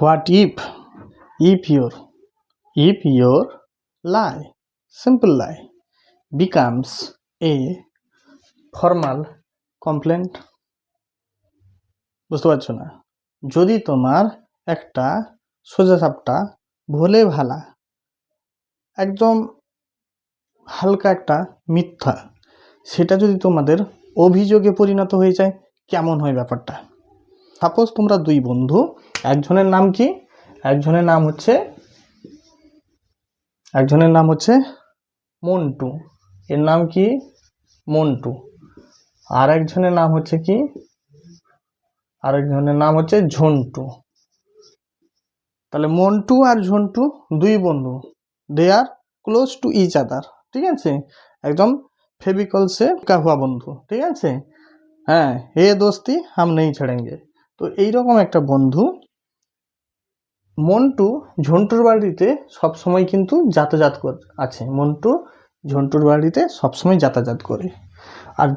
What if your lie, simple lie, becomes a formal complaint? বুঝতে পারছো না? যদি তোমার একটা সোজাসাপটা ভোলে ভালা একদম হালকা একটা মিথ্যা, সেটা যদি তোমাদের অভিযোগে পরিণত হয়ে যায়, কেমন হয় ব্যাপারটা? সাপোজ তোমরা দুই বন্ধু, একজনের নাম কি? একজনের নাম হচ্ছে মন্টু। এর নাম কি? মন্টু। আর একজনের নাম হচ্ছে কি? আরেকজনের নাম হচ্ছে ঝন্টু। তাহলে মন্টু আর ঝন্টু দুই বন্ধু, দে আর ক্লোজ টু ইচ আদার, ঠিক আছে? একদম ফেভিকল সে কা হুয়া বন্ধু, ঠিক আছে? হ্যাঁ, এ দোস্তি হাম নেই ছেড়েঙ্গে। তো এইরকম একটা বন্ধু মন্টু ঝন্টুর বাড়িতে সবসময় কিন্তু যাতায়াত আছে। মন্টু ঝন্টুর বাড়িতে সবসময় যাতায়াত করে। আর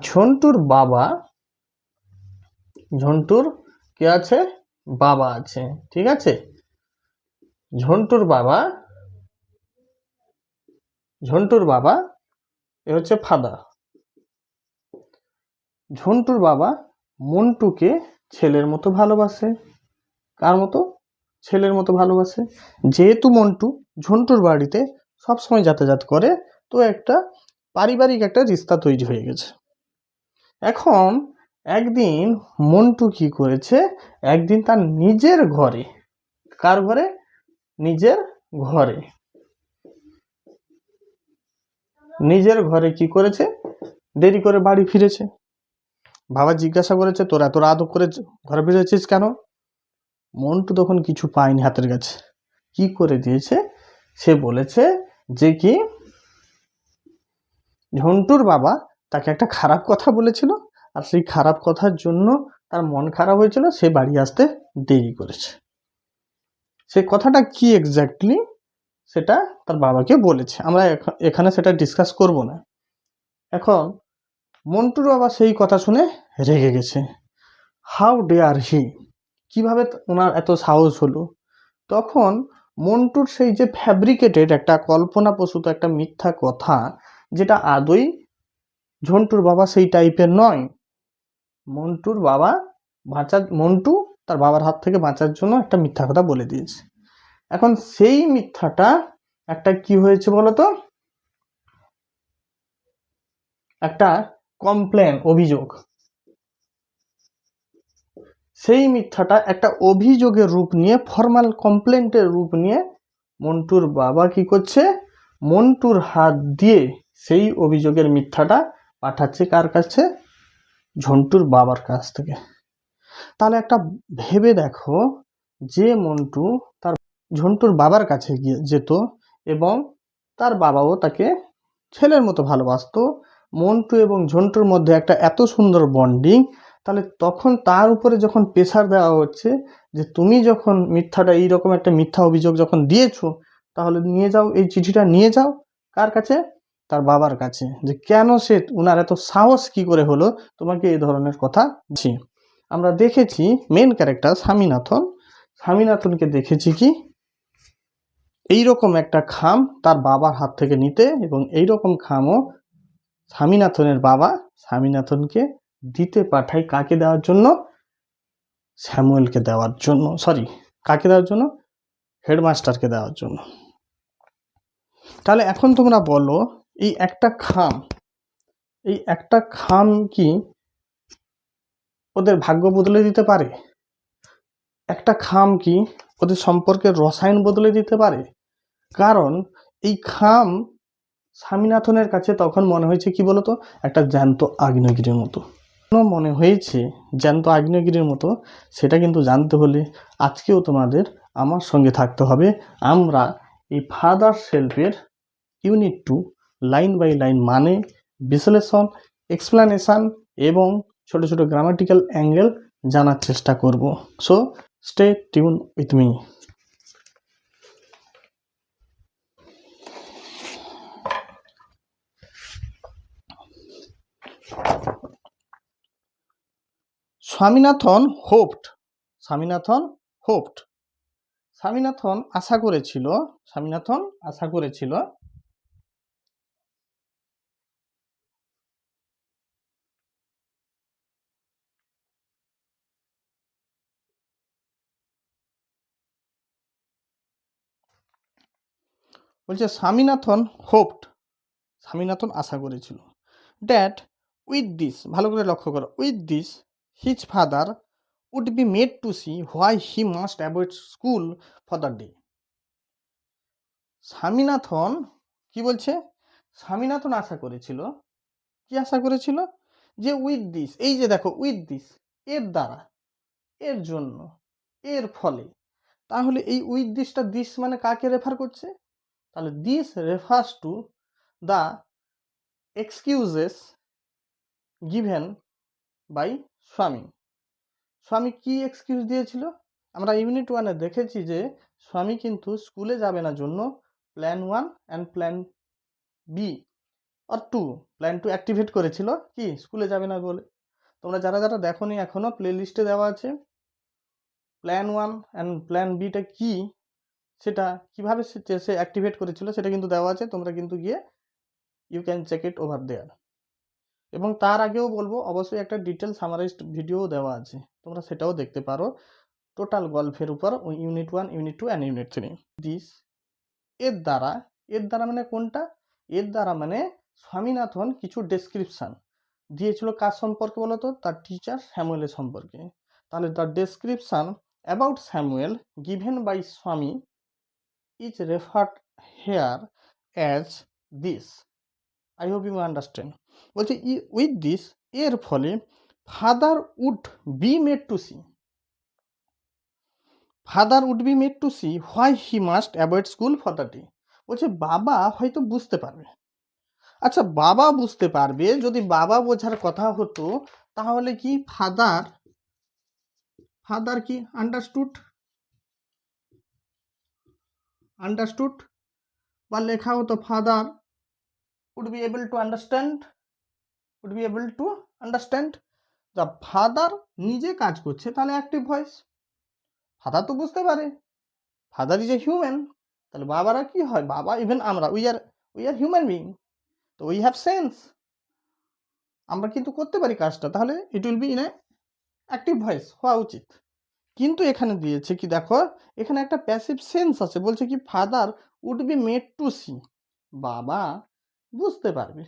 ঝন্টুর কে আছে? বাবা আছে, ঠিক আছে? ঝন্টুর বাবা এ হচ্ছে ফাদার। ঝন্টুর বাবা মন্টুকে ছেলের মতো ভালোবাসে। কার মতো? ছেলের মতো ভালোবাসে। যেহেতু মন্টু ঝন্টুর বাড়িতে সবসময় যাতায়াত করে, তো একটা পারিবারিক একটা রিস্তা তৈরি হয়ে গেছে। এখন একদিন মন্টু কি করেছে? একদিন তার নিজের ঘরে, কার ঘরে? নিজের ঘরে কি করেছে? দেরি করে বাড়ি ফিরেছে। বাবা জিজ্ঞাসা করেছে, তোর এত রাত করে ঘরে ফিরেছিস কেন? মন্টু তখন কিছু পায়নি হাতের কাছে। কি করে দিয়েছে? সে বলেছে যে কি ঝন্টুর বাবা তাকে একটা খারাপ কথা বলেছিল, আর সেই খারাপ কথার জন্য তার মন খারাপ হয়েছিল, সে বাড়ি আসতে দেরি করেছে। সে কথাটা কি এক্স্যাক্টলি, সেটা তার বাবাকে বলেছে। আমরা এখানে সেটা ডিসকাস করব না। এখন মন্টুর বাবা সেই কথা শুনে রেগে গেছে। হাউ ডেয়ার হি, কিভাবে ওনার এত সাহস হলো? তখন মন্টুর সেই যে ফ্যাব্রিকেটেড একটা কল্পনাপ্রসূত একটা মিথ্যা কথা, যেটা আদৌ ঝন্টুর বাবা সেই টাইপের নয়। মন্টু তার বাবার হাত থেকে বাঁচার জন্য একটা মিথ্যা কথা বলে দিয়েছে। এখন সেই মিথ্যাটা একটা কি হয়েছে বলতো? একটা কমপ্লেন, অভিযোগ। সেই মিথ্যাটা একটা অভিযোগের রূপ নিয়ে, ফর্মাল কমপ্লেন্টের রূপ নিয়ে মন্টুর বাবা কি করছে? মন্টুর হাত দিয়ে সেই অভিযোগের মিথ্যাটা পাঠাচ্ছে কার কাছে? ঝন্টুর বাবার কাছ থেকে। তাহলে একটা ভেবে দেখো, যে মন্টু তার ঝন্টুর বাবার কাছে গিয়ে যেত এবং তার বাবাও তাকে ছেলের মতো ভালোবাসতো, মন্টু এবং ঝন্টুর মধ্যে একটা এত সুন্দর বন্ডিং, তাহলে তখন তার উপরে যখন প্রেশার দেওয়া হচ্ছে যে তুমি যখন মিথ্যাটা, এইরকম একটা মিথ্যা অভিযোগ যখন দিয়েছো, তাহলে নিয়ে যাও, এই চিঠিটা নিয়ে যাও কার কাছে? তার বাবার কাছে। যে কেন সে, উনার এত সাহস কি করে হলো তোমাকে এই ধরনের কথা বলছি? আমরা দেখেছি মেন ক্যারেক্টার স্বামীনাথনকে দেখেছি কি এইরকম একটা খাম তার বাবার হাত থেকে নিতে, এবং এইরকম খামও স্বামীনাথনের বাবা স্বামীনাথনকে দিতে পাঠায়। কাকে দেওয়ার জন্য? স্যামুয়েলকে দেওয়ার জন্য। কাকে দেওয়ার জন্য? হেডমাস্টারকে দেওয়ার জন্য। তাহলে এখন তোমরা বলো, এই একটা খাম কি ওদের ভাগ্য বদলে দিতে পারে? একটা খাম কি ওদের সম্পর্কের রসায়ন বদলে দিতে পারে? কারণ এই খাম স্বামীনাথনের কাছে তখন মনে হয়েছে কি বলতো, একটা জ্যান্ত আগ্নেয়গিরির মতো মনে হয়েছে। জ্যান্ত আগ্নেয়গিরির মতো। সেটা কিন্তু জানতে হলে আজকেও তোমাদের আমার সঙ্গে থাকতে হবে। আমরা এই ফাদার সেলফের ইউনিট 2 লাইন বাই লাইন মানে, বিশ্লেষণ, এক্সপ্লানেশন এবং ছোট ছোট গ্রামাটিক্যাল অ্যাঙ্গেল জানার চেষ্টা করব। So stay tune with me. Swaminathan hoped Swaminathan আশা করেছিল বলছে স্বামীনাথন আশা করেছিল দ্যাট উইথ দিস, ভালো করে লক্ষ্য করো, with this his father would be made to see why he must avoid school for the day. Swaminathan কি বলছে? স্বামীনাথন আশা করেছিল, কি আশা করেছিল? যে উইথ দিস, এই যে দেখো উইথ দিস, এর দ্বারা, এর জন্য, এর ফলে, তাহলে এই উইথ দিসটা, দিস মানে কাকে রেফার করছে? তাহলে this refers to the excuses given by Swami. Swami কি এক্সকিউজ দিয়েছিল? আমরা ইউনিট 1-এ দেখেছি যে স্বামী কিন্তু স্কুলে যাবে না জন্য প্ল্যান 1 অ্যান্ড প্ল্যান বি আর 2, প্ল্যান 2 অ্যাক্টিভেট করেছিল, কি স্কুলে যাবে না বলে। তোমরা যারা যারা দেখোনি এখনো প্লে লিস্টে দেওয়া আছে, প্ল্যান 1 অ্যান্ড প্ল্যান বিটা কি, সেটা কিভাবে সে অ্যাক্টিভেট করেছিল সেটা কিন্তু দেওয়া আছে, তোমরা কিন্তু গিয়ে you can check it over there. এবং তার আগেও বলবো অবশ্যই একটা ডিটেল সামারাইজড ভিডিও দেওয়া আছে, তোমরা সেটাও দেখতে পারো টোটাল গল্পের উপর, unit 1, unit 2 and unit 3। This, এর দ্বারা মানে কোনটা? এর দ্বারা মানে স্বামীনাথন কিছু ডেসক্রিপশন দিয়েছিল কার সম্পর্কে বলো তো? তার টিচার স্যামুয়েলের সম্পর্কে। তাহলে the description about Samuel given by Swami is referred here as this. I hope you understand. বলছে উইথ দিস, এর ফলে father would be made to see, why he must avoid school for the day. বলছে বাবা হয়তো বুঝতে পারবে। আচ্ছা, বাবা বুঝতে পারবে, যদি বাবা বোঝার কথা হতো তাহলে কি ফাদার কি আন্ডারস্টুড বা লেখা হতো father would be able to understand the father নিজে কাজ করছে, তাহলে অ্যাক্টিভ ভয়েস, ফাদার তো বুঝতে পারে, ফাদার ইজ এ হিউম্যান। তাহলে বাবারা কি হয়? বাবা, ইভেন আমরা, উই আর হিউম্যান বিং, তো উই হ্যাভ সেন্স, আমরা কিন্তু করতে পারি কাজটা, তাহলে it will be in a active voice হওয়া উচিত। কিন্তু এখানে দিয়েছে কি দেখো, এখানে একটা প্যাসিভ সেন্স আছে, বলছে কি father would be made to see, বাবা বুঝতে পারবে।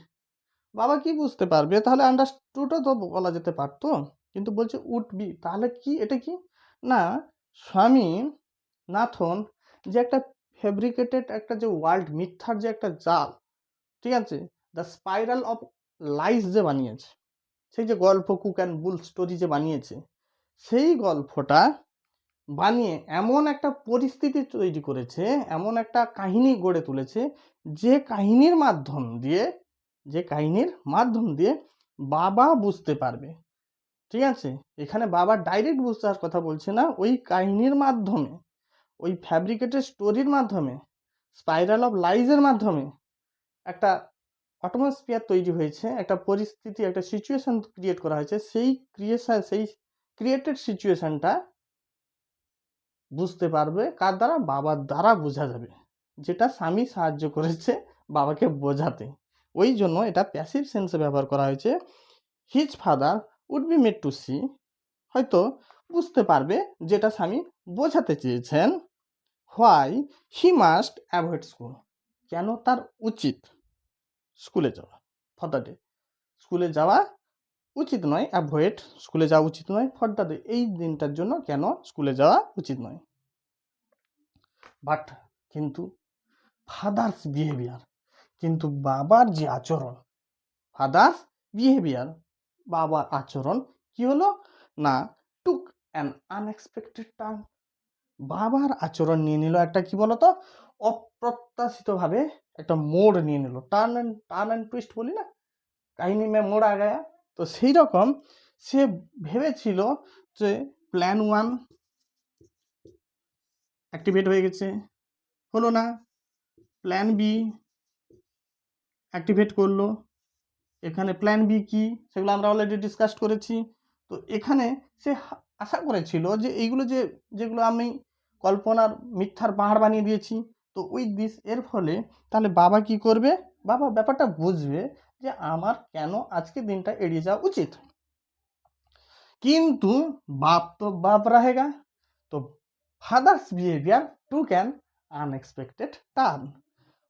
বাবা কি বুঝতে পারবে? তাহলে আন্ডারস্টুডও তো বলা যেতে পারতো, কিন্তু বলছে উড বি, তাহলে কি এটা কি না, স্বামী নাথন যে একটা ফেব্রিকেটেড একটা যে ওয়ার্ল্ড, মিথ্যার যে একটা জাল, ঠিক আছে, দ্য স্পাইরাল অফ লাইস যে বানিয়েছে, সেই যে গল্প কুক অ্যান্ড বুল স্টোরি যে বানিয়েছে, সেই গল্পটা বানিয়ে এমন একটা পরিস্থিতি তৈরি করেছে, এমন একটা কাহিনী গড়ে তুলেছে, যে কাহিনীর মাধ্যম দিয়ে বাবা বুঝতে পারবে। ঠিক আছে, এখানে বাবা ডাইরেক্ট বুঝার কথা বলছে না, ওই কাহিনীর মাধ্যমে, ওই ফ্যাব্রিকেটেড স্টোরির মাধ্যমে, স্পাইরাল অফ লাইজের মাধ্যমে একটা অ্যাটমসফিয়ার তৈরি হয়েছে, একটা পরিস্থিতি, একটা সিচুয়েশন ক্রিয়েট করা হয়েছে, সেই ক্রিয়েটেড সিচুয়েশনটা বুঝতে পারবে কার দ্বারা? বাবার দ্বারা বোঝা যাবে, যেটা স্বামী সাহায্য করেছে বাবাকে বোঝাতে। ওই জন্য এটা প্যাসিভ সেন্সে ব্যবহার করা হয়েছে। His father would be made to see, হয়তো বুঝতে পারবে যেটা স্বামী বোঝাতে চেয়েছেন, why he must avoid school, কেন তার উচিত স্কুলে যাওয়া, ফর দ্য ডে, স্কুলে যাওয়া উচিত নয়, অ্যাভয়েড, স্কুলে যাওয়া উচিত নয়, ফর দ্য ডে, এই দিনটার জন্য কেন স্কুলে যাওয়া উচিত নয়। বাট কিন্তু ফাদার্স বিহেভিয়ার, কিন্তু বাবার যে আচরণ, ফাদার্স বিহেভিয়ার, বাবার আচরণ কি হলো না, টুক অ্যান আনএক্সপেক্টেড টার্ন, বাবার আচরণ নিয়ে নিল একটা কি বলতো, অপ্রত্যাশিতভাবে একটা মোড় নিয়ে নিল, টার্ন অ্যান্ড টুইস্ট বলি না, কাহিনী মে মোড় আ গায়া। তো সেই রকম সে ভেবেছিল যে প্ল্যান 1 অ্যাক্টিভেট হয়ে গেছে, হলো না, প্ল্যান বি অ্যাক্টিভেট করলো, এখানে প্ল্যান বি কি সেগুলো আমরা অলরেডি ডিসকাস করেছি। তো এখানে সে আশা করেছিল যে এইগুলো যেগুলো আমি কল্পনার মিথ্যার পাহাড় বানিয়ে দিয়েছি। তো উইথ দিস এর ফলে তাহলে বাবা কি করবে, বাবা ব্যাপারটা বুঝবে যে আমার কেন আজকে দিনটা এড়িয়ে যাওয়া উচিত। কিন্তু বাপ তো বাপ रहेगा। তো father's behaviour took an unexpected turn,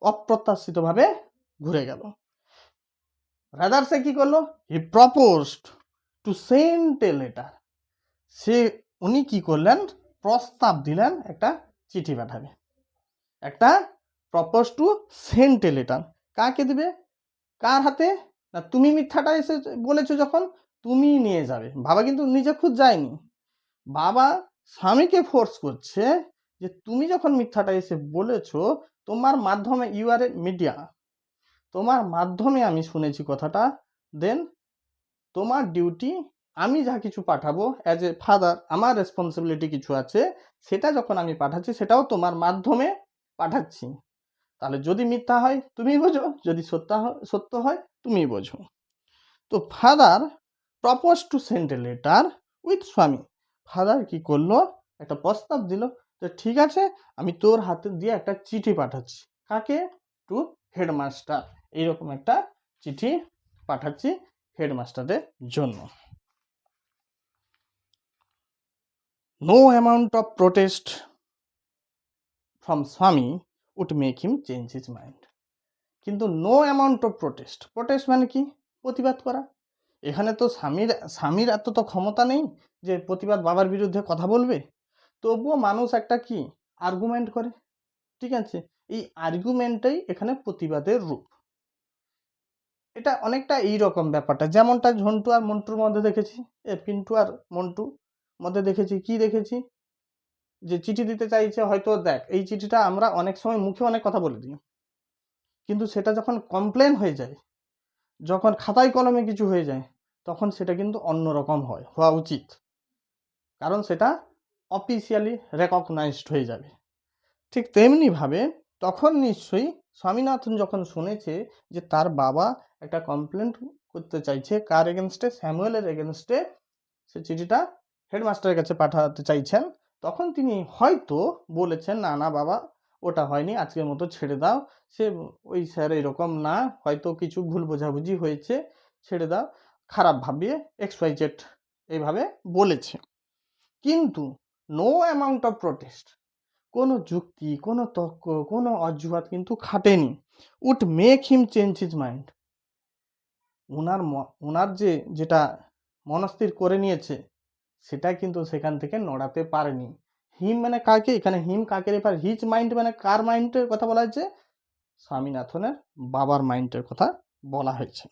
অপ্রত্যাশিতভাবে ঘুরে গেল। রাদার সে কি করলো, he proposed to send a letter, উনি কি করলেন, প্রস্তাব দিলেন একটা চিঠি পাঠাবে, একটা propose to send a letter. কাকে দিবে, কার হাতে, না তুমি মিথ্যাটা এসে বলেছো যখন তুমি নিয়ে যাবে। বাবা কিন্তু নিজে খুদ যায়নি, বাবা স্বামীকে ফোর্স করছে যে তুমি যখন মিথ্যাটা এসে বলেছো, তোমার মাধ্যমে, ইউ আর এ মিডিয়া, তোমার মাধ্যমে আমি শুনেছি কথাটা, দেন তোমার ডিউটি, আমি যা কিছু পাঠাবো অ্যাজ এ ফাদার আমার রেসপন্সিবিলিটি কিছু আছে, সেটা যখন আমি পাঠাচ্ছি সেটাও তোমার মাধ্যমে পাঠাচ্ছি। তাহলে যদি মিথ্যা হয় তুমি বোঝো, যদি সত্য হয় তুমি বোঝো। তো father propose to send a letter with স্বামী, ফাদার কি করলো, একটা প্রস্তাব দিল যে ঠিক আছে আমি তোর হাতে দিয়ে একটা চিঠি পাঠাচ্ছি, কাকে, টু হেডমাস্টার, এইরকম একটা চিঠি পাঠাচ্ছি হেডমাস্টারের জন্য। No amount of protest from Swami would make him change his mind. কিন্তু no amount of protest, protest মানে কি, প্রতিবাদ করা। এখানে তো স্বামীর এত তো ক্ষমতা নেই যে প্রতিবাদ বাবার বিরুদ্ধে কথা বলবে, তবুও মানুষ একটা কি আর্গুমেন্ট করে, ঠিক আছে, এই আর্গুমেন্টটাই এখানে প্রতিবাদের রূপ। এটা অনেকটা এইরকম ব্যাপারটা, যেমনটা ঝন্টু আর মন্টুর মধ্যে দেখেছি, পিন্টু আর মন্টু মধ্যে দেখেছি, কি দেখেছি, যে চিঠি দিতে চাইছে, হয়তো দেখ এই চিঠিটা আমরা অনেক সময় মুখে অনেক কথা বলে দিই, কিন্তু সেটা যখন কমপ্লেন হয়ে যায়, যখন খাতায় কলমে কিছু হয়ে যায়, তখন সেটা কিন্তু অন্যরকম হওয়া উচিত, কারণ সেটা অফিসিয়ালি রেকগনাইজড হয়ে যাবে। ঠিক তেমনিভাবে তখন নিশ্চয়ই স্বামীনাথন যখন শুনেছে যে তার বাবা একটা কমপ্লেন করতে চাইছে, কার এগেনস্টে, স্যামুয়েলের এগেনস্টে, সে চিঠিটা হেডমাস্টারের কাছে পাঠাতে চাইছেন, তখন তিনি হয়তো বলেছেন না না বাবা ওটা হয়নি, আজকের মতো ছেড়ে দাও, সে ওই স্যার এরকম না, হয়তো কিছু ভুল বোঝাবুঝি হয়েছে, ছেড়ে দাও, খারাপ ভাবিয়ে XYZ এইভাবে বলেছে। কিন্তু নো অ্যামাউন্ট অফ প্রোটেস্ট, কোনো যুক্তি, কোনো তর্ক, কোনো অজুহাত কিন্তু খাটেনি, would make him change his mind. ওনার যেটা মনস্থির করে নিয়েছে সেটা কিন্তু সেখান থেকে নড়াতে পারেনি। হিম মানে কাকে, এখানে হিম কাকে রেফার, হিজ মাইন্ড মানে কার মাইন্ডের কথা বলা হয়েছে, স্বামীনাথনের বাবার মাইন্ডের কথা বলা হয়েছে।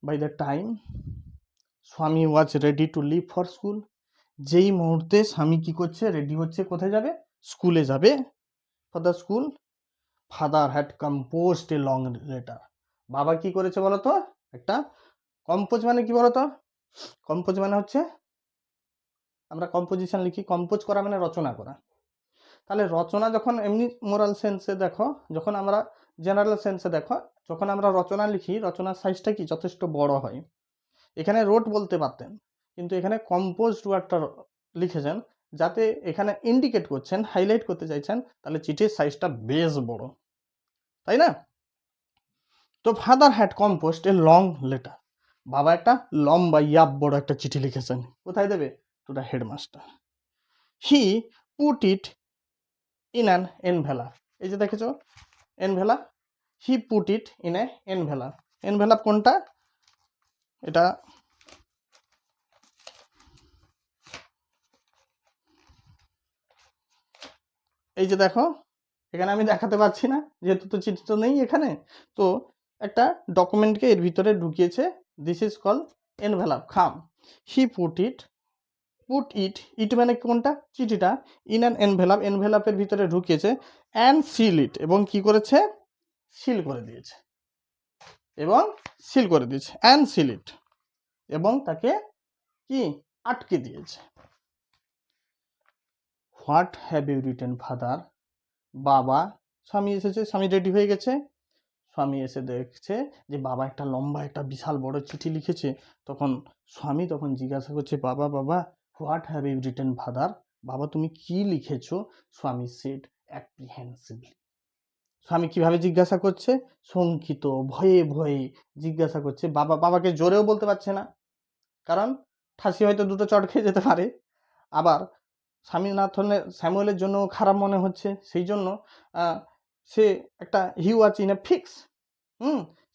By the time Swami was ready to leave for school, যেই মুহূর্তে স্বামী কি করছে, রেডি হচ্ছে, কোথায় যাবে, স্কুলে যাবে, for the school, father had composed a long letter, বাবা কি করেছে বলতো, একটা কম্পোজ মানে কি বলতো, কম্পোজ মানে হচ্ছে, আমরা কম্পোজিশন লিখি, কম্পোজ করা মানে রচনা করা, তাহলে রচনা যখন এমনি মোরাল সেন্সে দেখো, যখন আমরা জেনারেল সেন্সে দেখো, যখন আমরা রচনা লিখি, রচনার সাইজটা কি যথেষ্ট বড় হয়, এখানে রোট বলতে পারতেন, কিন্তু এখানে কম্পোজড ওয়ার্ডটা লিখেছেন, যাতে এখানে ইন্ডিকেট করছেন, হাইলাইট করতে চাইছেন, তাহলে চিঠির সাইজটা বেশ বড়, তাই না। তো father had composed a long letter, বাবা একটা লম্বা ইয়াব বড় একটা চিঠি লিখেছেন, কোথায় দেবে, to the headmaster. He put it in an envelope, এই যে দেখেছো envelope, he put it in a envelope, envelope কোনটা, এটা এই যে দেখো, এখানে আমি দেখাতে পারছি না যেহেতু তো চিঠি তো নেই এখানে, তো একটা ডকুমেন্টকে এর ভিতরে ঢুকিয়েছে, দিস ইজ কল এনভেলাপ, খাম। হি পুট ইট, ইট মানে কোনটা, চিঠিটা, ইন অ্যান এনভেলাপ, এনভেলাপের ভিতরে ঢুকিয়েছে, অ্যান্ড সিল ইট, এবং কি করেছে, সিল করে দিয়েছে, এবং সিল করে দিয়েছে, অ্যান্ড সিল ইট, এবং তাকে কি আটকে দিয়েছে। What have you written father, বাবা, স্বামী এসেছে, স্বামী রেডি হয়ে গেছে, স্বামী এসে দেখছে যে বাবা একটা লম্বা একটা বিশাল বড় চিঠি লিখেছে, তখন স্বামী তখন জিজ্ঞাসা করছে, বাবা বাবা what have you written father, বাবা তুমি কি লিখেছো? স্বামী সেড অ্যাপ্রিহেন্সিভলি। স্বামী কিভাবে জিজ্ঞাসা করছে? শঙ্কিত, ভয়ে ভয়ে জিজ্ঞাসা করছে। বাবাকে জোরেও বলতে পারছে না, কারণ ঠাসি হয়তো দুটো চট খেয়ে যেতে পারে। আবার স্বামীনাথনের স্যামুয়েলের জন্য খারাপ মনে হচ্ছে, সেই জন্য সে একটা হি ওয়াজ ইন এ ফিক্স,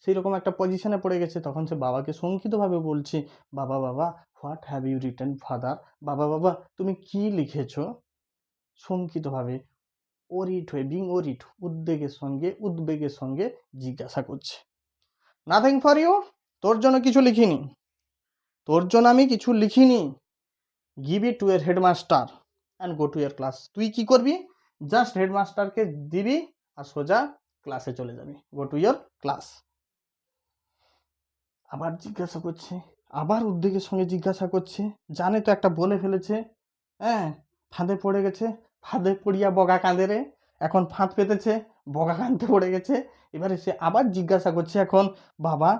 সেই রকম একটা পজিশনে পড়ে গেছে। তখন সে বাবাকে শঙ্কিতভাবে বলছে, বাবা বাবা what have you written father? বাবা তুমি কি লিখেছ? শঙ্কিতভাবে ওরিট হয়ে উদ্বেগের সঙ্গে জিজ্ঞাসা করছে। নাথিং ফর ইউ, তোর জন্য কিছু লিখিনি, আমি কিছু লিখিনি। Give it to your headmaster and go to your class. তুই কি করবি? জাস্ট হেডমাস্টারকে দিবি আর সোজা ক্লাসে চলে যাবি, গো টু ইয়ার ক্লাস। আবার জিজ্ঞাসা করছে, আবার উদ্বেগের সঙ্গে জিজ্ঞাসা করছে, জানে তো একটা বলে ফেলেছে, ফাঁদে পড়ে গেছে, ফাঁদে পড়িয়া বগা কাঁদে রে। এখন ফাঁদ পেতেছে, বগা কাঁদতে পড়ে গেছে। এবারে সে আবার জিজ্ঞাসা করছে এখন, বাবা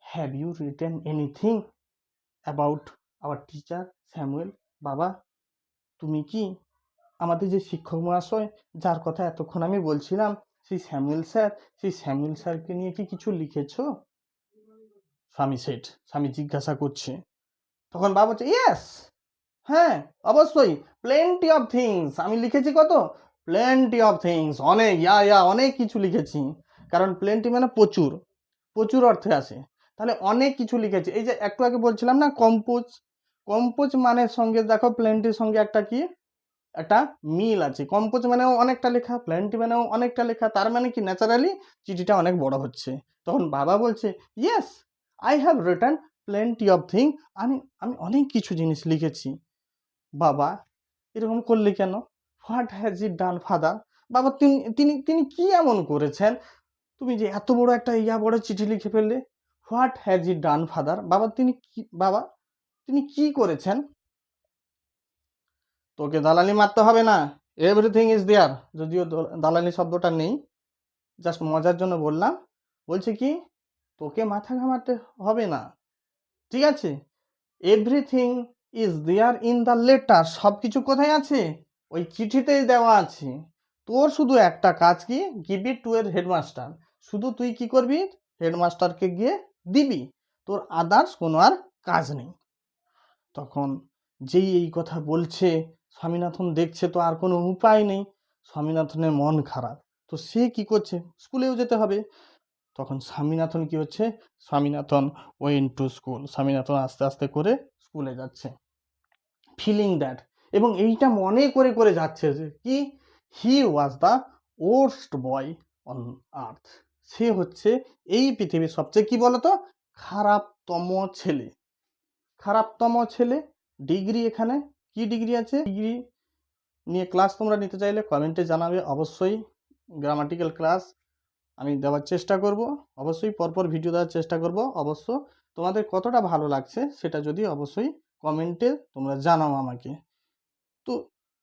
have you written anything about our teacher Samuel? বাবা তুমি কি আমাদের যে শিক্ষক মহাশয়, যার কথা এতক্ষণ আমি বলছিলাম, সেই স্যামুয়েল স্যারকে নিয়ে কি কিছু লিখেছো? স্বামী জিজ্ঞাসা করছে। তখন বাবা বলছে, ইয়েস, হ্যাঁ অবশ্যই, প্লেন্টি অফ থিংস। আমি লিখেছি কত? প্লেন্টি অফ থিংস, অনেক কিছু লিখেছি। কারণ প্লেন্টি মানে প্রচুর অর্থে আসে, তাহলে অনেক কিছু লিখেছি। এই যে একটু আগে বলছিলাম না কম্পোজ মানের সঙ্গে দেখো প্লেন্টির সঙ্গে একটা মিল আছে। কম্পোজ মানেও অনেকটা লেখা, প্লেন্টি মানেও অনেকটা লেখা, তার মানে কি ন্যাচারালি চিঠিটা অনেক বড় হচ্ছে। তখন বাবা বলছে, yes I have written plenty of thing, আমি অনেক কিছু জিনিস লিখেছি। বাবা এরকম করলে কেন? What has E done father? বাবা তিনি কি এমন করেছেন? তুমি যে এত বড় একটা বড় চিঠি লিখে ফেললে। What has E done father? তিনি কি করেছেন? তোকে দালালি মারতে হবে না, এভরিথিং ইজ দেয়ার। যদিও দালালি শব্দটা নেই, জাস্ট মজার জন্য বললাম। বলছে কি, তোকে মাথা ঘামাতে হবে না, ঠিক আছে? Everything is there in the letter. সব কিছু কোথায় আছে? ওই চিঠিতেই দেওয়া আছে। তোর শুধু একটা কাজ, কি? গিভ ইট টু এর হেডমাস্টার। শুধু তুই কি করবি? হেডমাস্টারকে গিয়ে দিবি, তোর আদার্স কোনো আর কাজ নেই। তখন যেই এই কথা বলছে, স্বামীনাথন দেখছে তো আর কোনো উপায় নেই, স্বামীনাথনের মন খারাপ। তো সে কি করছে? স্কুলেও যেতে হবে। তখন Swaminathan went to school. Swaminathan আস্তে আস্তে করে স্কুলে যাচ্ছে, ফিলিং দ্যাট, এবং এইটা মনে করে করে যাচ্ছে যে কি, he was the worst boy on earth. সে হচ্ছে এই পৃথিবীর সবচেয়ে কি বলতো খারাপতম ছেলে। ডিগ্রি, এখানে কি ডিগ্রি আছে? ডিগ্রি নিয়ে ক্লাস তোমরা নিতে চাইলে কমেন্টে জানাবে। অবশ্যই গ্রামাটিক্যাল ক্লাস আমি দেওয়ার চেষ্টা করব, অবশ্যই পরপর ভিডিও দেওয়ার চেষ্টা করব। অবশ্য তোমাদের কতটা ভালো লাগছে সেটা যদি অবশ্যই কমেন্টে তোমরা জানাও আমাকে। তো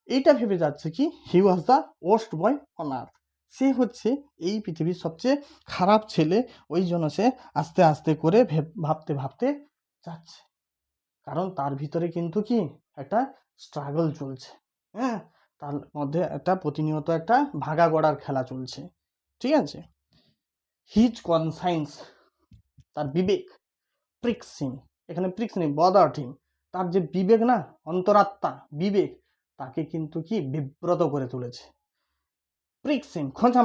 এইটা ভেবে যাচ্ছে কি, he was the worst boy on earth. সে হচ্ছে এই পৃথিবীর সবচেয়ে খারাপ ছেলে। ওই জন্য সে আস্তে আস্তে করে ভাবতে যাচ্ছে, কারণ তার ভিতরে কিন্তু কি একটা স্ট্রাগল চলছে, তার মধ্যে একটা প্রতিনিয়ত একটা ভাগা গড়ার খেলা চলছে, ঠিক আছে? হিজ কনসাইন্স, তার বিবেক, প্রিক্স হিম, এখানে প্রিক্স নেই, বদার্ড হিম, তার যে বিবেক না, অন্তরাত্মা বিবেক, তাকে কিন্তু কি বিব্রত করে তুলেছে। প্রিক্স হিম, খোঁচা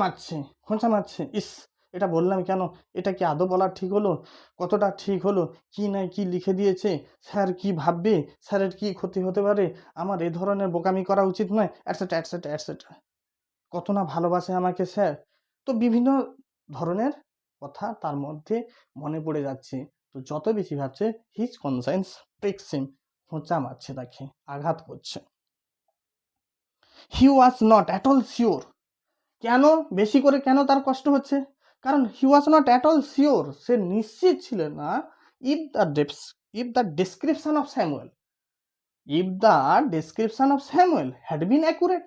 মারছে। ইস, এটা বললাম কেন? এটা কি আদৌ বলা ঠিক হলো? কতটা ঠিক হলো? কি নাই কি লিখে দিয়েছে, স্যার কি ভাববে, স্যারের কি ক্ষতি হতে পারে, আমার এ ধরনের বোকামি করা উচিত নয়, অ্যাটসেট্রা অ্যাটসেট্রা অ্যাটসেট্রা। কত না ভালোবাসে আমাকে স্যার। তো বিভিন্ন ধরনের কথা তার মধ্যে মনে পড়ে যাচ্ছে। তো যত বেশি ভাবছে, হিজ কনসাইন্স প্রিক্স হিম, খোঁচা মারছে, তাকে আঘাত করছে। He was not at all sure. কেন বেশি করে কেন তার কষ্ট হচ্ছে? কারণ he was not at all sure, সে নিশ্চিত ছিল না, if the description of Samuel had been accurate.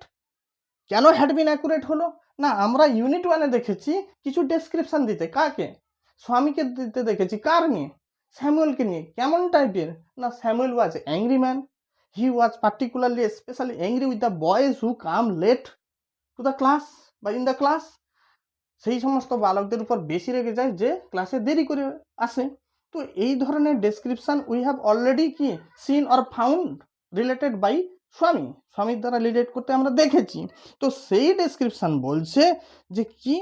কেন হ্যাড বিন অ্যাকুরেট হলো না? আমরা ইউনিট 1-এ দেখেছি কিছু ডেসক্রিপশন দিতে, কাকে? স্বামীকে দিতে দেখেছি, কার নিয়ে? স্যামুয়েলকে নিয়ে। কেমন টাইপের? না, Samuel was angry man, He was particularly especially angry with the boys who come late to the class বা in the class. সেই সমস্ত বালকদের উপর বেশি রেগে যায় যে ক্লাসে দেরি করে আসে। তো এই ধরনের ডেসক্রিপশন উই হ্যাভ অলরেডি কি seen or found related by স্বামীর দ্বারা রিলেট করতে আমরা দেখেছি। তো সেই ডেসক্রিপশন বলছে যে কি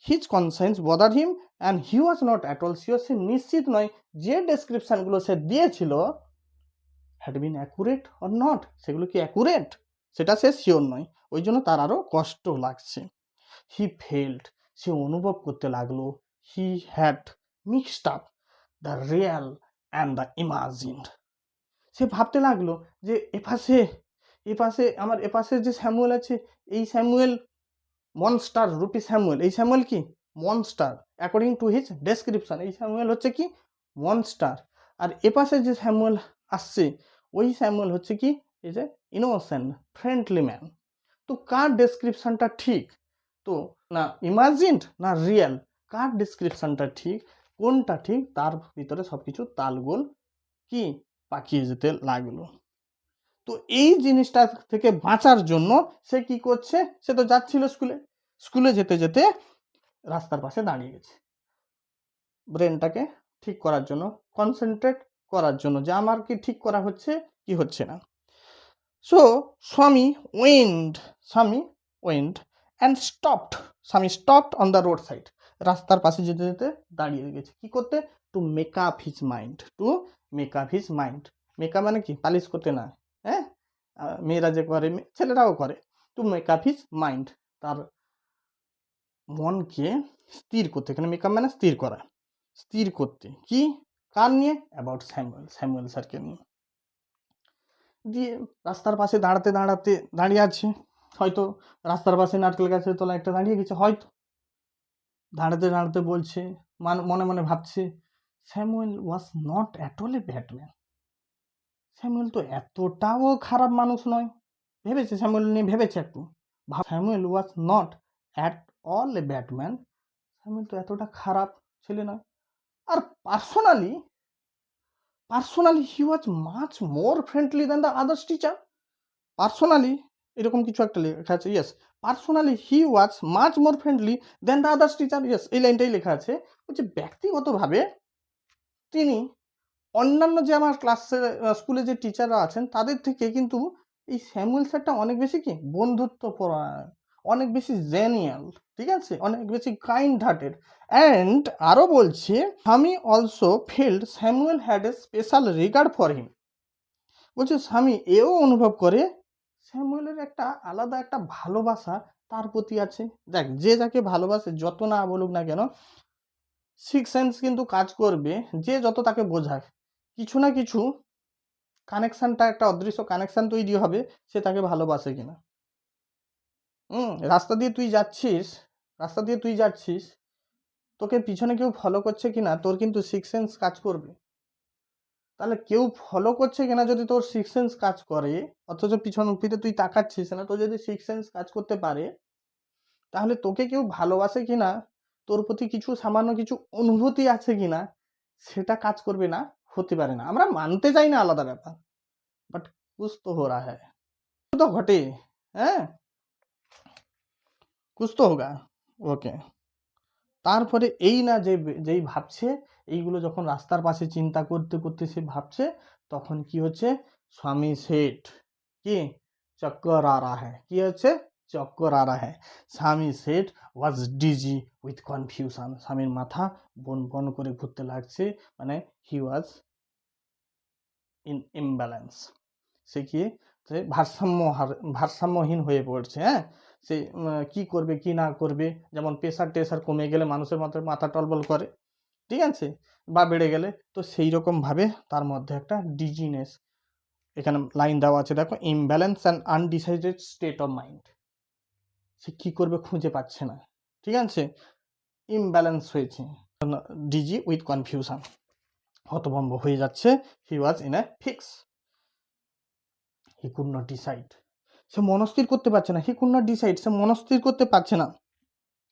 his conscience bother him and he was not at all sure, সে নিশ্চিত নয় যে ডেসক্রিপশনগুলো সে দিয়েছিল had been accurate or not, সেগুলো কি অ্যাকুরেট সেটা সে শিওর নয়, ওই জন্য তার আরও কষ্ট লাগছে। হি ফেল্ট, সে অনুভব করতে লাগলো, he had mixed up the real and the imagined. সে ভাবতে লাগলো যে এপাশে আমার এপাশে যে স্যামুয়েল আছে, এই স্যামুয়েল মনস্টার রূপী স্যামুয়েল, এই স্যামুয়েল কি monster according to his description, এই স্যামুয়েল হচ্ছে কি মনস্টার। আর এপাশে যে স্যামুয়েল আসছে ওই স্যামুয়েল হচ্ছে কি এই যে ইনোসেন্ট ফ্রেন্ডলি ম্যান। তো কার ডেসক্রিপশনটা ঠিক, তো না ইমাজিনড না রিয়েল, কার ডেসক্রিপশনটা ঠিক কোনটা ঠিক তার ভিতরে সবকিছু তালগোল কি পাকিয়ে যেতে লাগলো। তো এই জিনিসটা থেকে বাঁচার জন্য সে কি করছে, সে তো যাচ্ছিল স্কুলে যেতে যেতে রাস্তার পাশে দাঁড়িয়ে গেছে ব্রেনটাকে ঠিক করার জন্য, কনসেন্ট্রেট করার জন্য যে আমার কি ঠিক করা হচ্ছে কি হচ্ছে না। সো স্বামী ওয়েন্ট অ্যান্ড স্বামী stopped on the road side, রাস্তার পাশে যেতে যেতে দাঁড়িয়ে গেছে কি করতে, to make up his mind. Makeup মানে কি পালিশ করতে না, হ্যাঁ মেয়েরা যে করে ছেলেরাও করে, to make up his mind, তার মনকে স্থির করতে, এখানে মেকআপ মানে স্থির করতে কি কার নিয়ে, অ্যাবাউট স্যামুয়েল স্যারকে নিয়ে। দিয়ে রাস্তার পাশে দাঁড়িয়ে আছে, হয়তো রাস্তার পাশে নারকেল গাছের তলায় একটা দাঁড়িয়ে গেছে, হয়তো দাঁড়াতে বলছে মনে মনে ভাবছে Samuel was not at all a bad man, Samuel তো এতটাও খারাপ মানুষ নয়, ভেবেছে স্যামুয়েল নিয়ে ভেবেছে একটু, Samuel was not at all a bad man, Samuel তো এতটা খারাপ ছেলে নয়। আর personally he was much more friendly than the others teacher. Personally এরকম কিছু একটা লেখা আছে, yes personally he was much more friendly than the others teacher, yes এই লাইনটাই লেখা আছে। বলছে ব্যক্তিগতভাবে তিনি অন্যান্য যে আমার স্কুলে যে টিচাররা আছেন তাদের থেকে কিন্তু এই স্যামুয়েল স্যারটা অনেক বেশি কি বন্ধুত্বপরায়ণ, অনেক বেশি জেনিয়াল, ঠিক আছে, অনেক বেশি কাইন্ড হার্টেড। অ্যান্ড আরও বলছে স্বামী also field Samuel had a special regard for him, বলছে স্বামী এও অনুভব করে স্যামুয়েলের একটা আলাদা একটা ভালোবাসা তার প্রতি আছে। দেখ যে যাকে ভালোবাসে যত না বলুক না কেন সিক্স সেন্স কিন্তু কাজ করবে, যে যত তাকে বোঝাক কিছু না কিছু কানেকশানটা একটা অদৃশ্য কানেকশান তৈরি হবে সে তাকে ভালোবাসে কিনা। রাস্তা দিয়ে তুই যাচ্ছিস তোকে পিছনে কেউ ফলো করছে কিনা তোর কিন্তু সিক্স সেন্স কাজ করবে। তাহলে কেউ ফলো করছে কিনা যদি তোর সিক্স সেন্স কাজ করে, অথচ পিছন ফিরে তুই তাকাচ্ছিস না, তোর যদি সিক্স সেন্স কাজ করতে পারে তাহলে তোকে কেউ ভালোবাসে কিনা, তোর প্রতি কিছু সামান্য কিছু অনুভূতি আছে কিনা সেটা কাজ করবে না, হতে পারে না। আমরা মানতে চাই না আলাদা ব্যাপার, বাট কুছ তো হো রাহা হ্যায়, তো ঘটে, হ্যাঁ কুছ তো হোগা। ওকে, তারপরে এই না যেই ভাবছে এইগুলো, যখন রাস্তার পাশে চিন্তা করতে করতে সে ভাবছে তখন কি হচ্ছে, স্বামী সেট কি চক্কর আ রা হ্যায়, কি হচ্ছে চক্কর আ রা হ্যায়। Swami set was dizzy with confusion, স্বামীর মাথা বন বন করে ঘুরতে লাগছে, মানে হি ওয়াজ ইন ইমব্যালেন্স, সে কি ভারসাম্যহীন হয়ে পড়ছে। হ্যাঁ সে কি করবে কি না করবে, যেমন প্রেশার কমে গেলে মানুষের মাথা টলবল করে, ঠিক আছে, বা বেড়ে গেলে, তো সেই রকমভাবে তার মধ্যে একটা ডিজিনেস, এখানে লাইন দেওয়া আছে দেখো, imbalance and undecided state of mind, সে কী করবে খুঁজে পাচ্ছে না, ঠিক আছে, ইমব্যালেন্স হয়েছে, ডিজি উইথ কনফিউশন, হতভম্ব হয়ে যাচ্ছে। He was in a fix, he could not decide, সে মনস্থির করতে পারছে না, হি কুড নট ডিসাইড, সে মনস্থির করতে পারছে না।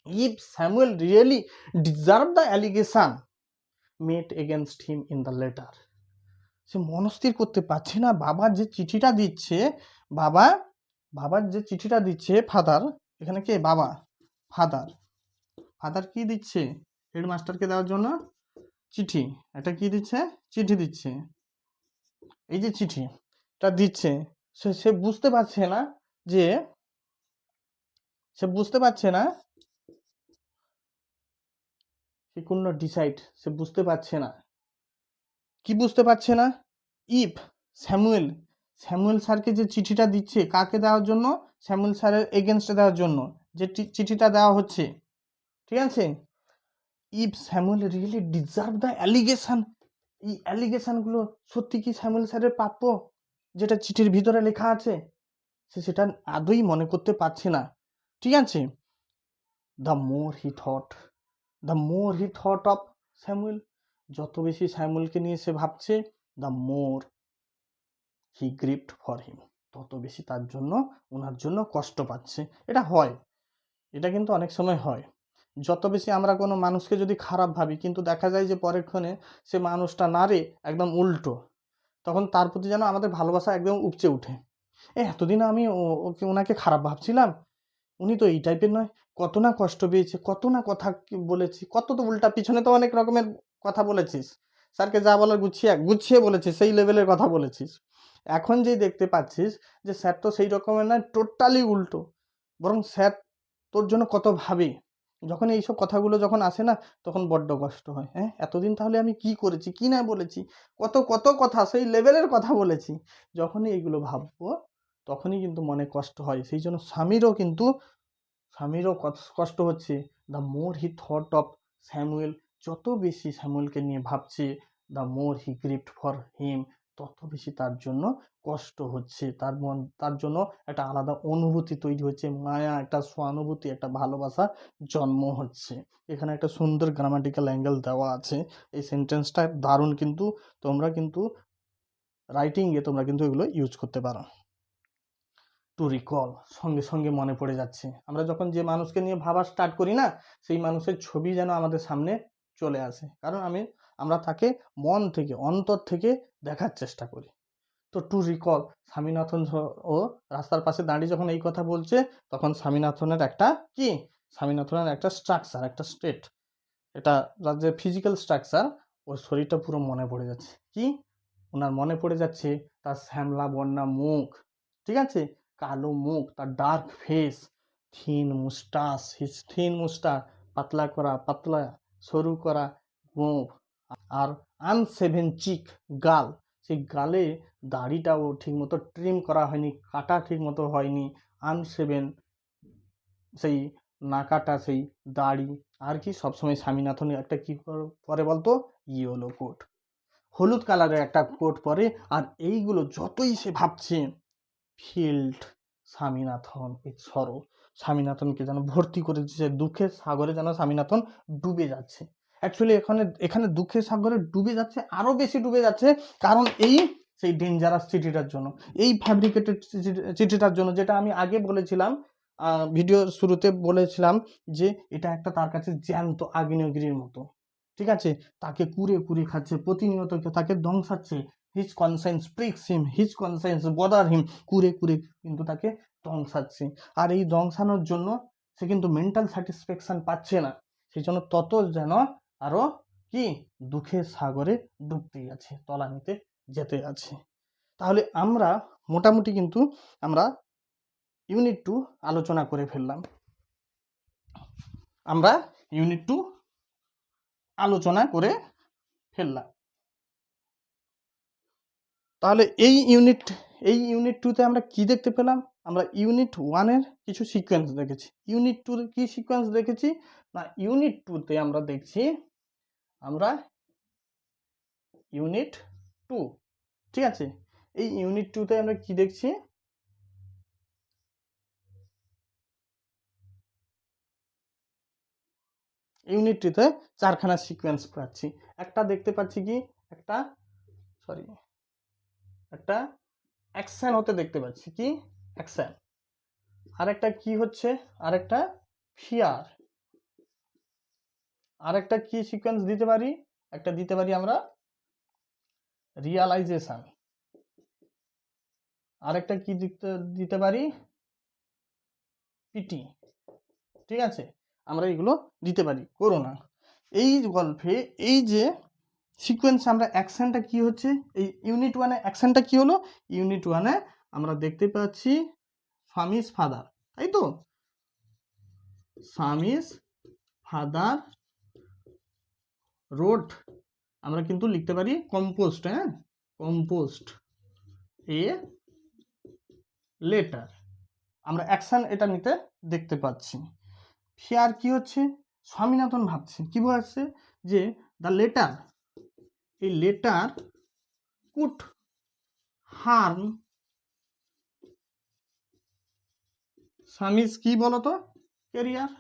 If Samuel really deserve the allegation made against him in the letter, সে মনস্থির করতে পারছে না বাবার যে চিঠিটা দিচ্ছে, বাবার যে চিঠিটা দিচ্ছে ফাদার, এখানে কে বাবা, ফাদার কি দিচ্ছে হেডমাস্টারকে দেওয়ার জন্য চিঠি, এটা কি দিচ্ছে, চিঠি দিচ্ছে, এই যে চিঠিটা দিচ্ছে, সে বুঝতে পারছে না যে সে বুঝতে পারছে না, সে কোন ডিসাইড, সে বুঝতে পারছে না, কি বুঝতে পারছে না, ইফ স্যামুয়েল স্যারকে যে চিঠিটা দিচ্ছে কাকে দেওয়ার জন্য, স্যামুয়েল স্যারের এগেনস্টে দেওয়ার জন্য যে চিঠিটা দেওয়া হচ্ছে, ঠিক আছে, if Samuel really deserve the allegation, এই অ্যালিগেশনগুলো সত্যি কি স্যামুয়েল স্যারের প্রাপ্য, যেটা চিঠির ভিতরে লেখা আছে, সে সেটা আদৌ মনে করতে পারছে না, ঠিক আছে। The more he thought of Samuel, যত বেশি স্যামুয়েলকে নিয়ে সে ভাবছে, the more he grieved for him, তত বেশি তার জন্য, ওনার জন্য কষ্ট পাচ্ছে। এটা হয়, এটা কিন্তু অনেক সময় হয়, যত বেশি আমরা কোনো মানুষকে যদি খারাপ ভাবি, কিন্তু দেখা যায় যে পরেক্ষণে সে মানুষটা না রে একদম উল্টো, তখন তার প্রতি যেন আমাদের ভালোবাসা একদম উপচে উঠে। এতদিন আমি ওনাকে খারাপ ভাবছিলাম, উনি তো এই টাইপের নয়, কত না কষ্ট পেয়েছে, কত না কথা বলেছি, কত তো উল্টা পিছনে তো অনেক রকমের কথা বলেছিস, স্যারকে যা বলার গুছিয়ে বলেছিস, সেই লেভেলের কথা বলেছিস, এখন যেই দেখতে পাচ্ছিস যে স্যার তো সেই রকমের নয়, টোটালি উল্টো, বরং স্যার তোর জন্য কত ভাবে, যখন এইসব কথাগুলো যখন আসে না, তখন বড্ড কষ্ট হয়। এতদিন তাহলে আমি কি করেছি, কি না বলেছি, কত কত কথা, সেই লেভেলের কথা বলেছি, যখনই এইগুলো ভাববো তখনই কিন্তু মনে কষ্ট হয়। সেই জন্য স্বামীরও কষ্ট হচ্ছে, the more he thought of Samuel, যত বেশি স্যামুয়েলকে নিয়ে ভাবছে, the more he grieved for him, তত বেশি তার জন্য কষ্ট হচ্ছে, তার জন্য একটা আলাদা অনুভূতি তৈরি হচ্ছে, মায়া, একটা সহানুভূতি, একটা ভালোবাসা জন্ম হচ্ছে। এখানে একটা সুন্দর গ্রামাটিক্যাল অ্যাঙ্গেল দেওয়া আছে, এই সেন্টেন্সটা দারুণ, কিন্তু তোমরা কিন্তু রাইটিংয়ে তোমরা কিন্তু এগুলো ইউজ করতে পারো। টু রিকল, সঙ্গে সঙ্গে মনে পড়ে যাচ্ছে, আমরা যখন যে মানুষকে নিয়ে ভাবা স্টার্ট করি না, সেই মানুষের ছবি যেন আমাদের সামনে চলে আসে, কারণ আমরা তাকে মন থেকে, অন্তর থেকে দেখার চেষ্টা করি। তো টু রিকল, স্বামীনাথন ও রাস্তার পাশে দাঁড়িয়ে যখন এই কথা বলছে, তখন স্বামীনাথনের একটা স্ট্রাকচার, একটা স্টেট, এটা যে ফিজিক্যাল স্ট্রাকচার, ওর শরীরটা পুরো মনে পড়ে যাচ্ছে, কি ওনার মনে পড়ে যাচ্ছে তার শ্যামলা বর্ণা মুখ, ঠিক আছে, কালো মুখ, তার ডার্ক ফেস, থিন মুস্টাস, পাতলা সরু করা মুখ, আর আনসেভেন চিক, গাল, সেই গালে দাড়িটাও ঠিক মতো ট্রিম করা হয়নি, কাটা ঠিক মতো হয়নি, আনসেভেন, সেই না কাটা সেই দাড়ি, আর কি সবসময় স্বামীনাথন একটা কি পরে বলতো, ইয়েলো কোট, হলুদ কালারের একটা কোট পরে, আর এইগুলো যতই সে ভাবছে, ফিল্ড স্বামীনাথনকে যেন ভর্তি করে দিচ্ছে, দুঃখের সাগরে যেন স্বামীনাথন ডুবে যাচ্ছে। অ্যাকচুয়ালি এখানে দুঃখের সাগরে ডুবে যাচ্ছে, আরো বেশি ডুবে যাচ্ছে, কারণ সেই ডেঞ্জারাস চিঠিটার জন্য, এই ফ্যাব্রিকেটেড চিঠিটার জন্য, যেটা আমি আগে বলেছিলাম, ভিডিওর শুরুতে বলেছিলাম যে এটা একটা তার কাছে জ্যান্ত আগ্নেয়গিরির মতো, ঠিক আছে, তাকে কুরে কুরে খাচ্ছে, প্রতিনিয়ত তাকে ধ্বংসাচ্ছে, হিজ কনসাইন্স প্রিক্স হিম, হিজ কনসাইন্স বদার হিম, কুরে কুরে কিন্তু তাকে ধ্বংসাচ্ছে, আর এই ধ্বংসানোর জন্য সে কিন্তু মেন্টাল স্যাটিসফ্যাকশন পাচ্ছে না, সেই জন্য তত যেন আরো কি দুঃখের সাগরে ডুবতে আছে, তলানিতে যেতে আছে। তাহলে আমরা মোটামুটি কিন্তু আমরা ইউনিট 2 আলোচনা করে ফেললাম, তাহলে এই ইউনিট 2তে আমরা কি দেখতে পেলাম, আমরা ইউনিট 1-এর কিছু সিকোয়েন্স দেখেছি, ইউনিট 2-র কি সিকোয়েন্স দেখেছি না, ইউনিট 2তে আমরা দেখছি, আমরা ইউনিট 2, ঠিক আছে, এই ইউনিট 2তে আমরা কি দেখছি, ইউনিট 2তে 4খানা সিকোয়েন্স পাচ্ছি, একটা দেখতে পাচ্ছি কি, একটা অ্যাকশন হতে দেখতে পাচ্ছি, কি অ্যাকশন, আরেকটা কি হচ্ছে, আরেকটা ফিয়ার, আরেকটা কি সিকোয়েন্স দিতে পারি, একটা দিতে পারি আমরা রিয়ালাইজেশন, আরেকটা কি দিতে পারি, পিটি। ঠিক আছে, আমরা এগুলো দিতে পারি, করো না। এই গল্পে এই যে সিকোয়েন্স আমরা অ্যাকশনটা কি হচ্ছে, এই ইউনিট ওয়ানে অ্যাকশনটা কি হলো, ইউনিট ওয়ানে আমরা দেখতে পাচ্ছি স্বামীজ ফাদার, তাই তো, স্বামীজ ফাদার রোড, আমরা কিন্তু লিখতে পারি কম্পোস্ট, হ্যাঁ, কম্পোস্ট এ লেটার, আমরা অ্যাকশন এটা নিতে দেখতে পাচ্ছি। ফিয়ার কি হচ্ছে, স্বামীনাথন ভাবছে কি ভাবছে যে দ্য লেটার, এই লেটার কুড হার্ম স্বামীজ কি বলতো ক্যারিয়ার,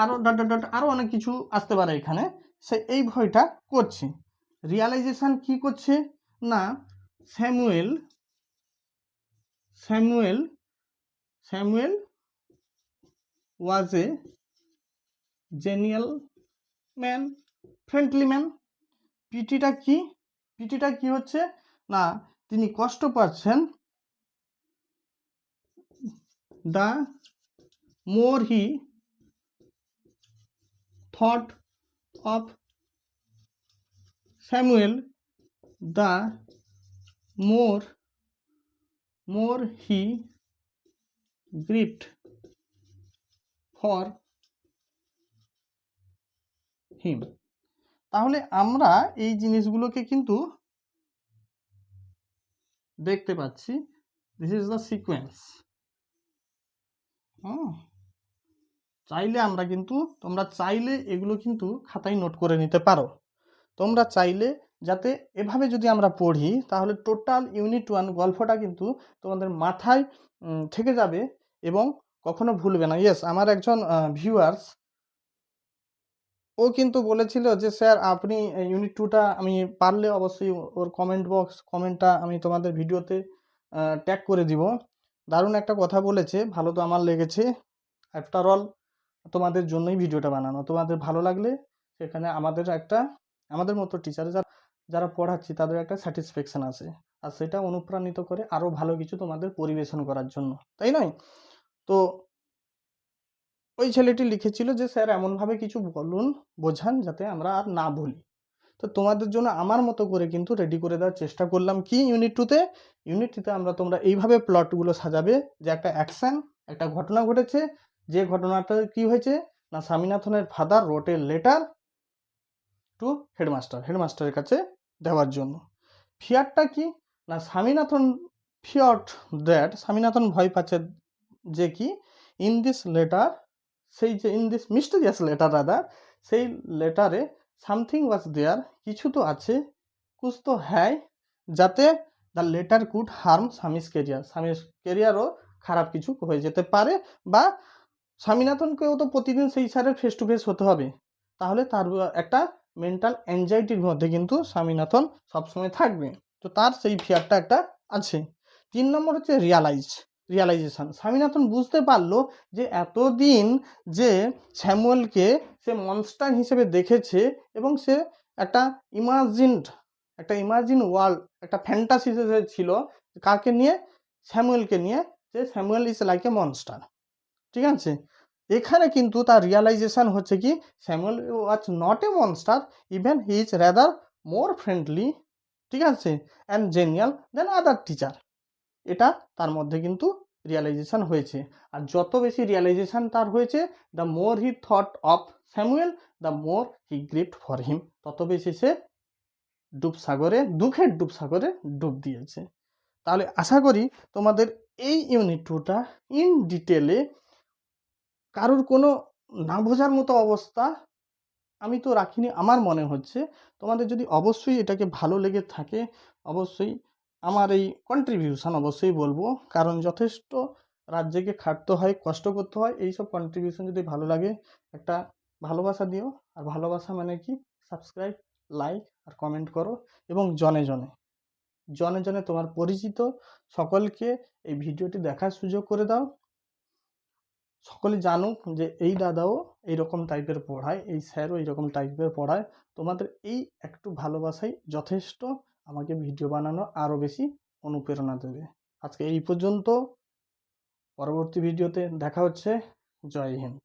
আরো ডট ডট ডট আরো অনেক কিছু আসতে পারে এখানে, সে এই ভয়টা করছে। রিয়ালাইজেশন কি করছে না, Samuel Samuel Samuel was a genial man, friendly man. পিটিটা কি হচ্ছে না, তিনি কষ্ট পাচ্ছেন, the more he thought of Samuel, the more he grieved for him. তাহলে আমরা এই জিনিসগুলোকে কিন্তু দেখতে পাচ্ছি, দিস ইজ দ্য সিকোয়েন্স। চাইলে আমরা কিন্তু, তোমরা চাইলে এগুলো কিন্তু খাতায় নোট করে নিতে পারো, তোমরা চাইলে যাতে এভাবে যদি আমরা পড়ি তাহলে টোটাল ইউনিট ওয়ান গল্পটা কিন্তু তোমাদের মাথায় থেকে যাবে এবং কখনো ভুলবে না। ইয়েস, আমার একজন ভিউয়ার্স ও কিন্তু বলেছিল যে স্যার আপনি ইউনিট টুটা আমি পারলে অবশ্যই ওর কমেন্টটা আমি তোমাদের ভিডিওতে ট্যাগ করে দিব। দারুণ একটা কথা বলেছে, ভালো তো আমার লেগেছে। আফটার অল তোমাদের জন্যই ভিডিওটা বানানো, তোমাদের ভালো লাগলে সেখানে আমাদের মতো টিচার যারা পড়াচ্ছি তাদের একটা স্যাটিসফ্যাকশন আছে, আর সেটা অনুপ্রাণিত করে আরও ভালো কিছু তোমাদের পরিবেশন করার জন্য, তাই নয়? তো ওই ছেলেটি লিখেছিল যে স্যার এমনভাবে কিছু বলুন, বোঝান যাতে আমরা আর না ভুলি। তো তোমাদের জন্য আমার মতো করে কিন্তু রেডি করে দেওয়ার চেষ্টা করলাম। কি ইউনিট টুতে তোমরা এইভাবে প্লটগুলো সাজাবে যে একটা অ্যাকশন, একটা ঘটনা ঘটেছে, যে ঘটনাটা কি হয়েছে না, স্বামীনাথনের ফাদার রোট এ লেটার টু হেডমাস্টারের কাছে দেওয়ার জন্য। ফিয়ারটা কি না, স্বামীনাথন ভয় পাচ্ছে যে কি in this letter, in this mysterious letter rather, সেই লেটারে সামথিং ওয়াজ দেয়ার, কিছু তো আছে, কুছ তো হ্যায়, যাতে দ্য লেটার কুড হার্ম স্বামীর কেরিয়ারও খারাপ কিছু হয়ে যেতে পারে, বা স্বামীনাথনকেও তো প্রতিদিন সেই স্যারের ফেস টু ফেস হতে হবে, তাহলে তার একটা মেন্টাল অ্যাংজাইটির মধ্যে কিন্তু স্বামীনাথন সবসময় থাকবে, তো তার সেই ফিয়ারটা একটা আছে। 3 নম্বর হচ্ছে রিয়ালাইজেশন। স্বামীনাথন বুঝতে পারলো যে এতদিন যে স্যামুয়েলকে সে মনস্টার হিসেবে দেখেছে এবং সে একটা ইমাজিন ওয়ার্ল্ড, একটা ফ্যান্টাসি ছিল, কাকে নিয়ে, স্যামুয়েলকে নিয়ে, যে Samuel is like a monster. ঠিক আছে, এখানে কিন্তু তার রিয়ালাইজেশন হচ্ছে কি Samuel was not a monster, even he is rather more friendly, ঠিক আছে, অ্যান্ড জেনিয়াল দেন আদার টিচার। এটা তার মধ্যে কিন্তু রিয়ালাইজেশন হয়েছে, আর যত বেশি রিয়ালাইজেশন তার হয়েছে, the more he thought of Samuel, the more he grieved for him, তত বেশি সে দুঃখের ডুবসাগরে ডুব দিয়েছে। তাহলে আশা করি তোমাদের এই ইউনিট টুটা ইন ডিটেলে, কারোর কোনো না বোঝার মতো অবস্থা আমি তো রাখিনি, আমার মনে হচ্ছে তোমাদের যদি অবশ্যই এটাকে ভালো লেগে থাকে, অবশ্যই আমার এই কন্ট্রিবিউশন অবশ্যই বলবো, কারণ যথেষ্ট রাত জেগে খাটতে হয়, কষ্ট করতে হয়, এইসব কন্ট্রিবিউশন যদি ভালো লাগে একটা ভালোবাসা দিও, আর ভালোবাসা মানে কি, সাবস্ক্রাইব, লাইক আর কমেন্ট করো, এবং জনে জনে তোমার পরিচিত সকলকে এই ভিডিওটি দেখার সুযোগ করে দাও। সকলে জানুক যে এই দাদাও এইরকম টাইপের পড়ায়, এই স্যারও এইরকম টাইপের পড়ায়। তোমাদের এই একটু ভালোবাসাই যথেষ্ট আমাকে ভিডিও বানানো আরও বেশি অনুপ্রেরণা দেবে। আজকে এই পর্যন্ত, পরবর্তী ভিডিওতে দেখা হচ্ছে। জয় হিন্দ।